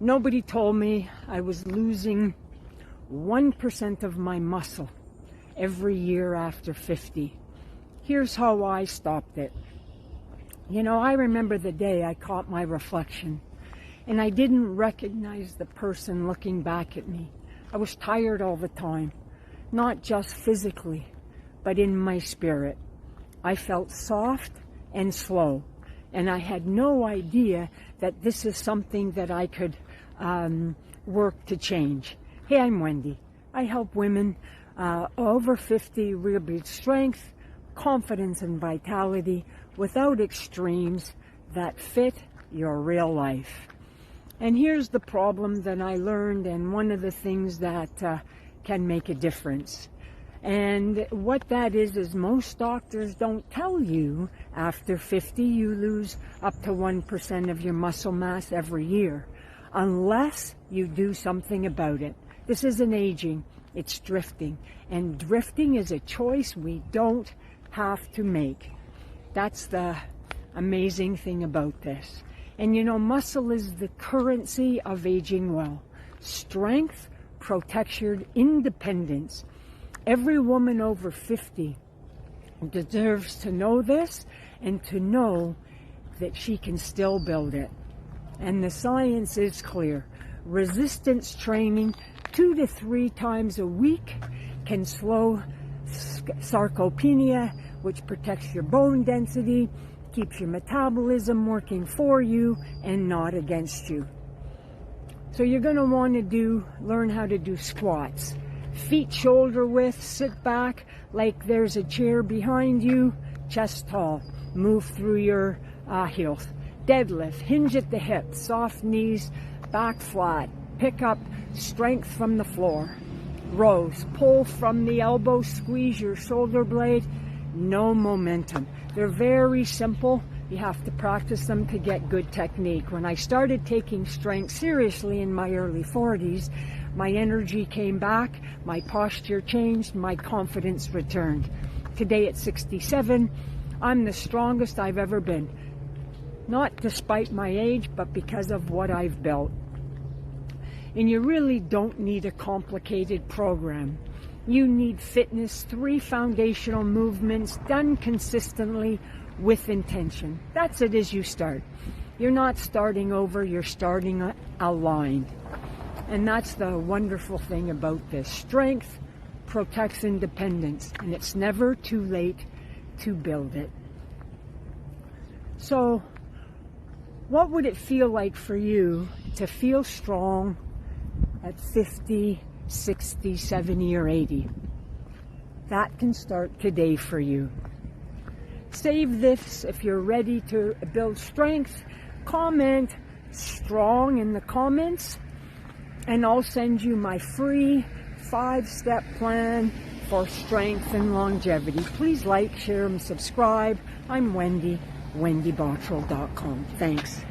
Nobody told me I was losing 1% of my muscle every year after 50. Here's how I stopped it. You know, I remember the day I caught my reflection and I didn't recognize the person looking back at me. I was tired all the time, not just physically, but in my spirit. I felt soft and slow, and I had no idea that this is something that I could work to change. Hey, I'm Wendy. I help women over 50 rebuild strength, confidence, and vitality without extremes that fit your real life. And here's the problem that I learned, and one of the things that can make a difference. And what that is most doctors don't tell you after 50 you lose up to 1% of your muscle mass every year, unless you do something about it. This isn't aging, it's drifting. And drifting is a choice we don't have to make. That's the amazing thing about this. And you know, muscle is the currency of aging well. Strength protects your independence. Every woman over 50 deserves to know this and to know that she can still build it. And the science is clear. Resistance training 2 to 3 times a week can slow sarcopenia, which protects your bone density, keeps your metabolism working for you and not against you. So you're going to want to learn how to do squats. Feet shoulder width, sit back like there's a chair behind you, chest tall, move through your heels. Deadlift, hinge at the hips, soft knees, back flat, pick up strength from the floor. Rows, pull from the elbow, squeeze your shoulder blade, no momentum. They're very simple. You have to practice them to get good technique. When I started taking strength seriously in my early 40s, my energy came back, my posture changed, my confidence returned. Today at 67, I'm the strongest I've ever been. Not despite my age, but because of what I've built. And you really don't need a complicated program. You need fitness, 3 foundational movements done consistently with intention. That's it as you start. You're not starting over, you're starting aligned. And that's the wonderful thing about this. Strength protects independence, and it's never too late to build it. So, what would it feel like for you to feel strong at 50, 60, 70, or 80? That can start today for you. Save this if you're ready to build strength. Comment strong in the comments, and I'll send you my free 5-step plan for strength and longevity. Please like, share, and subscribe. I'm Wendy, wendybottrell.com. Thanks.